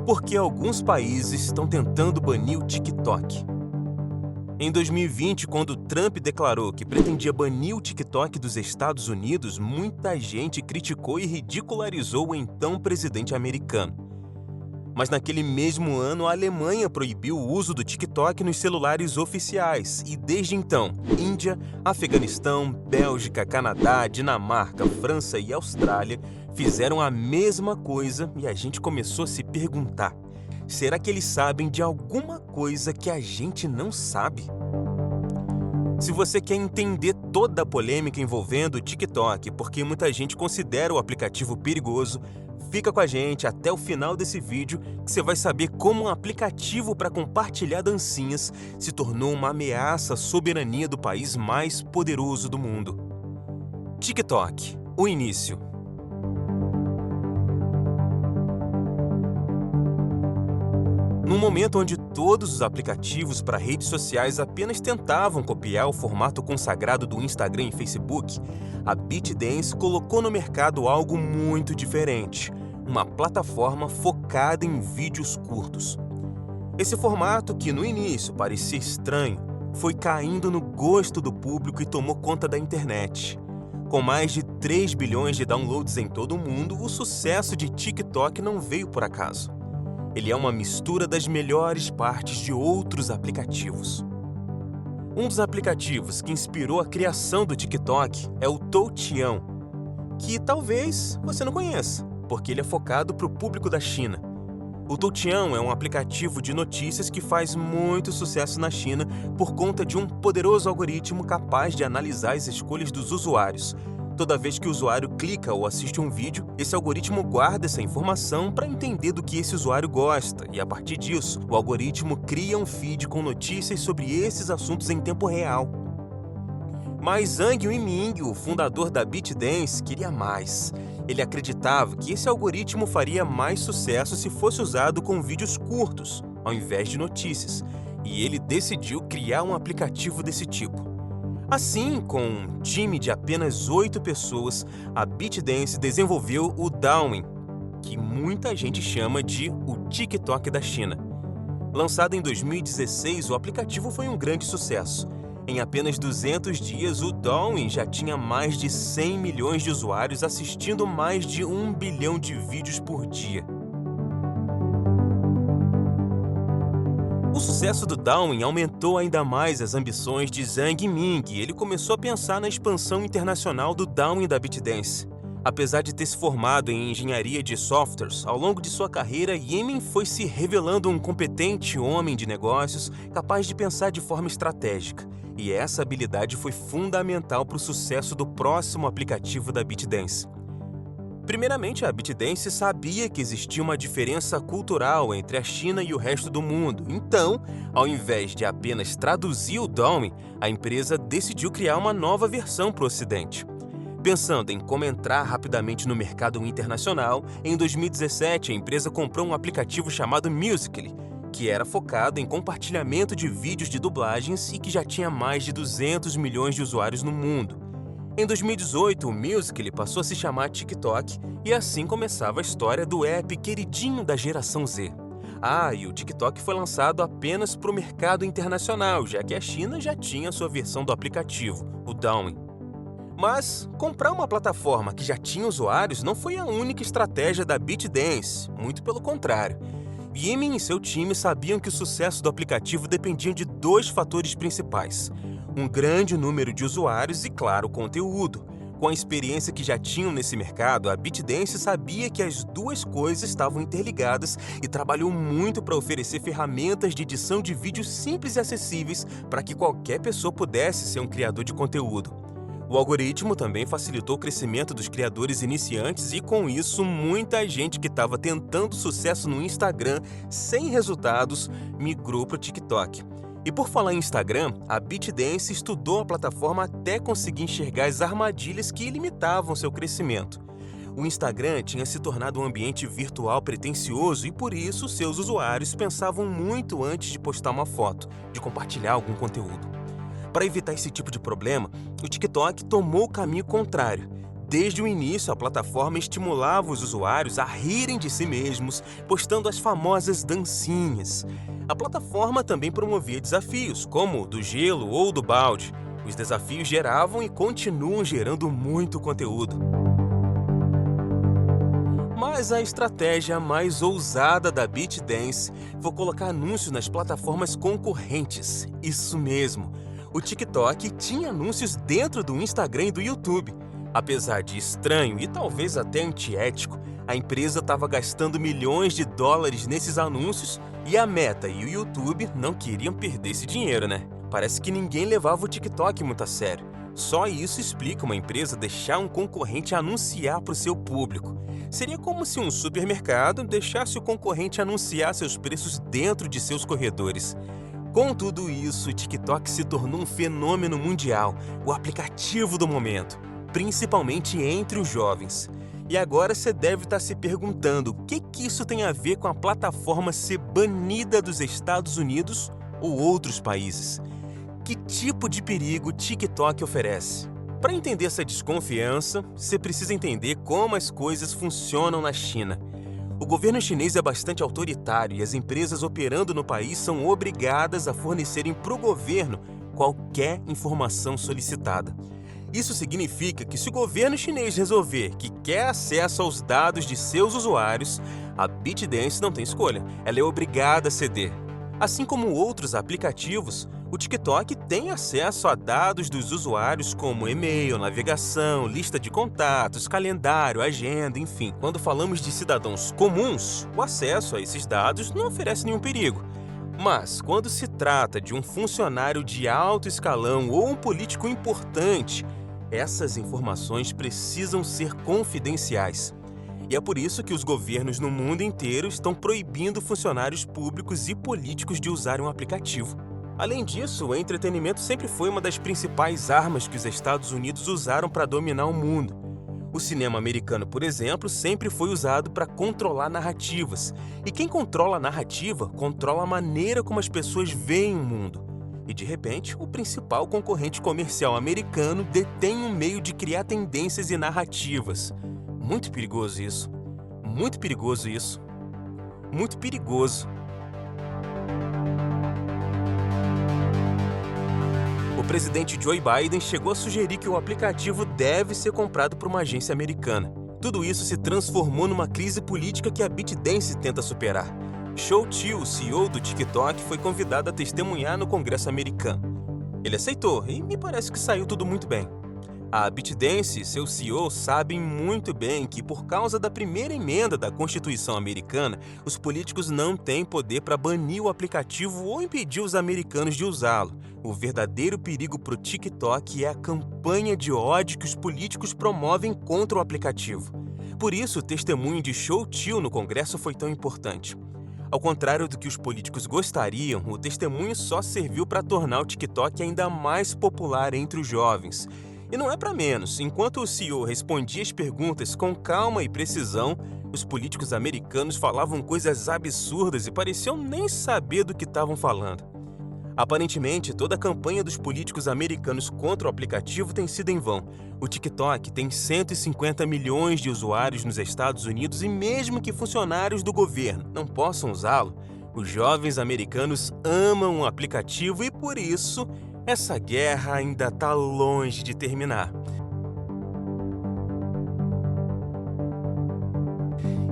Porque alguns países estão tentando banir o TikTok. Em 2020, quando Trump declarou que pretendia banir o TikTok dos Estados Unidos, muita gente criticou e ridicularizou o então presidente americano. Mas naquele mesmo ano, a Alemanha proibiu o uso do TikTok nos celulares oficiais e desde então, Índia, Afeganistão, Bélgica, Canadá, Dinamarca, França e Austrália fizeram a mesma coisa e a gente começou a se perguntar: será que eles sabem de alguma coisa que a gente não sabe? Se você quer entender toda a polêmica envolvendo o TikTok, porque muita gente considera o aplicativo perigoso, fica com a gente até o final desse vídeo que você vai saber como um aplicativo para compartilhar dancinhas se tornou uma ameaça à soberania do país mais poderoso do mundo. TikTok, o início. Num momento onde todos os aplicativos para redes sociais apenas tentavam copiar o formato consagrado do Instagram e Facebook, a ByteDance colocou no mercado algo muito diferente: uma plataforma focada em vídeos curtos. Esse formato, que no início parecia estranho, foi caindo no gosto do público e tomou conta da internet. Com mais de 3 bilhões de downloads em todo o mundo, o sucesso de TikTok não veio por acaso. Ele é uma mistura das melhores partes de outros aplicativos. Um dos aplicativos que inspirou a criação do TikTok é o Toutiao, que talvez você não conheça, porque ele é focado para o público da China. O Toutiao é um aplicativo de notícias que faz muito sucesso na China por conta de um poderoso algoritmo capaz de analisar as escolhas dos usuários. Toda vez que o usuário clica ou assiste um vídeo, esse algoritmo guarda essa informação para entender do que esse usuário gosta e, a partir disso, o algoritmo cria um feed com notícias sobre esses assuntos em tempo real. Mas Zhang Yiming, o fundador da ByteDance, queria mais. Ele acreditava que esse algoritmo faria mais sucesso se fosse usado com vídeos curtos, ao invés de notícias, e ele decidiu criar um aplicativo desse tipo. Assim, com um time de apenas 8 pessoas, a ByteDance desenvolveu o Douyin, que muita gente chama de o TikTok da China. Lançado em 2016, o aplicativo foi um grande sucesso. Em apenas 200 dias, o Douyin já tinha mais de 100 milhões de usuários assistindo mais de 1 bilhão de vídeos por dia. O sucesso do Douyin aumentou ainda mais as ambições de Zhang Yiming e ele começou a pensar na expansão internacional do Douyin da ByteDance. Apesar de ter se formado em engenharia de softwares, ao longo de sua carreira, Yiming foi se revelando um competente homem de negócios capaz de pensar de forma estratégica. E essa habilidade foi fundamental para o sucesso do próximo aplicativo da ByteDance. Primeiramente, a ByteDance sabia que existia uma diferença cultural entre a China e o resto do mundo. Então, ao invés de apenas traduzir o Douyin, a empresa decidiu criar uma nova versão para o Ocidente. Pensando em como entrar rapidamente no mercado internacional, em 2017 a empresa comprou um aplicativo chamado Musical.ly, que era focado em compartilhamento de vídeos de dublagens e que já tinha mais de 200 milhões de usuários no mundo. Em 2018, o Musical.ly passou a se chamar TikTok e assim começava a história do app queridinho da geração Z. E o TikTok foi lançado apenas para o mercado internacional, já que a China já tinha sua versão do aplicativo, o Douyin. Mas comprar uma plataforma que já tinha usuários não foi a única estratégia da ByteDance, muito pelo contrário. Yiming e seu time sabiam que o sucesso do aplicativo dependia de 2 fatores principais: um grande número de usuários e, claro, conteúdo. Com a experiência que já tinham nesse mercado, a ByteDance sabia que as 2 coisas estavam interligadas e trabalhou muito para oferecer ferramentas de edição de vídeos simples e acessíveis para que qualquer pessoa pudesse ser um criador de conteúdo. O algoritmo também facilitou o crescimento dos criadores iniciantes e, com isso, muita gente que estava tentando sucesso no Instagram sem resultados migrou para o TikTok. E por falar em Instagram, a ByteDance estudou a plataforma até conseguir enxergar as armadilhas que limitavam seu crescimento. O Instagram tinha se tornado um ambiente virtual pretensioso e, por isso, seus usuários pensavam muito antes de postar uma foto, de compartilhar algum conteúdo. Para evitar esse tipo de problema, o TikTok tomou o caminho contrário. Desde o início, a plataforma estimulava os usuários a rirem de si mesmos, postando as famosas dancinhas. A plataforma também promovia desafios, como o do gelo ou do balde. Os desafios geravam e continuam gerando muito conteúdo. Mas a estratégia mais ousada da ByteDance foi colocar anúncios nas plataformas concorrentes. Isso mesmo. O TikTok tinha anúncios dentro do Instagram e do YouTube. Apesar de estranho e talvez até antiético, a empresa estava gastando milhões de dólares nesses anúncios e a Meta e o YouTube não queriam perder esse dinheiro, né? Parece que ninguém levava o TikTok muito a sério. Só isso explica uma empresa deixar um concorrente anunciar para o seu público. Seria como se um supermercado deixasse o concorrente anunciar seus preços dentro de seus corredores. Com tudo isso, o TikTok se tornou um fenômeno mundial, o aplicativo do momento, principalmente entre os jovens. E agora você deve estar se perguntando o que isso tem a ver com a plataforma ser banida dos Estados Unidos ou outros países. Que tipo de perigo o TikTok oferece? Para entender essa desconfiança, você precisa entender como as coisas funcionam na China. O governo chinês é bastante autoritário e as empresas operando no país são obrigadas a fornecerem para o governo qualquer informação solicitada. Isso significa que se o governo chinês resolver que quer acesso aos dados de seus usuários, a ByteDance não tem escolha, ela é obrigada a ceder. Assim como outros aplicativos, o TikTok tem acesso a dados dos usuários como e-mail, navegação, lista de contatos, calendário, agenda, enfim. Quando falamos de cidadãos comuns, o acesso a esses dados não oferece nenhum perigo. Mas, quando se trata de um funcionário de alto escalão ou um político importante, essas informações precisam ser confidenciais. E é por isso que os governos no mundo inteiro estão proibindo funcionários públicos e políticos de usarem o aplicativo. Além disso, o entretenimento sempre foi uma das principais armas que os Estados Unidos usaram para dominar o mundo. O cinema americano, por exemplo, sempre foi usado para controlar narrativas. E quem controla a narrativa, controla a maneira como as pessoas veem o mundo. E de repente, o principal concorrente comercial americano detém um meio de criar tendências e narrativas. Muito perigoso isso. Muito perigoso isso. Muito perigoso. O presidente Joe Biden chegou a sugerir que o aplicativo deve ser comprado por uma agência americana. Tudo isso se transformou numa crise política que a ByteDance tenta superar. Shou Chew, o CEO do TikTok, foi convidado a testemunhar no Congresso americano. Ele aceitou e me parece que saiu tudo muito bem. A ByteDance e seu CEO sabem muito bem que, por causa da primeira emenda da Constituição americana, os políticos não têm poder para banir o aplicativo ou impedir os americanos de usá-lo. O verdadeiro perigo para o TikTok é a campanha de ódio que os políticos promovem contra o aplicativo. Por isso, o testemunho de Shou Chew no Congresso foi tão importante. Ao contrário do que os políticos gostariam, o testemunho só serviu para tornar o TikTok ainda mais popular entre os jovens. E não é para menos, enquanto o CEO respondia as perguntas com calma e precisão, os políticos americanos falavam coisas absurdas e pareciam nem saber do que estavam falando. Aparentemente, toda a campanha dos políticos americanos contra o aplicativo tem sido em vão. O TikTok tem 150 milhões de usuários nos Estados Unidos e mesmo que funcionários do governo não possam usá-lo, os jovens americanos amam o aplicativo e, por isso, essa guerra ainda está longe de terminar.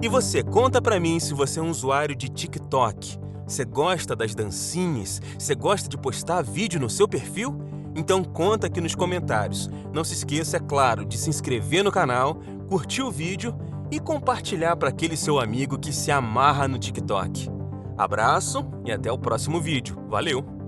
E você, conta pra mim se você é um usuário de TikTok. Você gosta das dancinhas? Você gosta de postar vídeo no seu perfil? Então conta aqui nos comentários. Não se esqueça, é claro, de se inscrever no canal, curtir o vídeo e compartilhar para aquele seu amigo que se amarra no TikTok. Abraço e até o próximo vídeo. Valeu!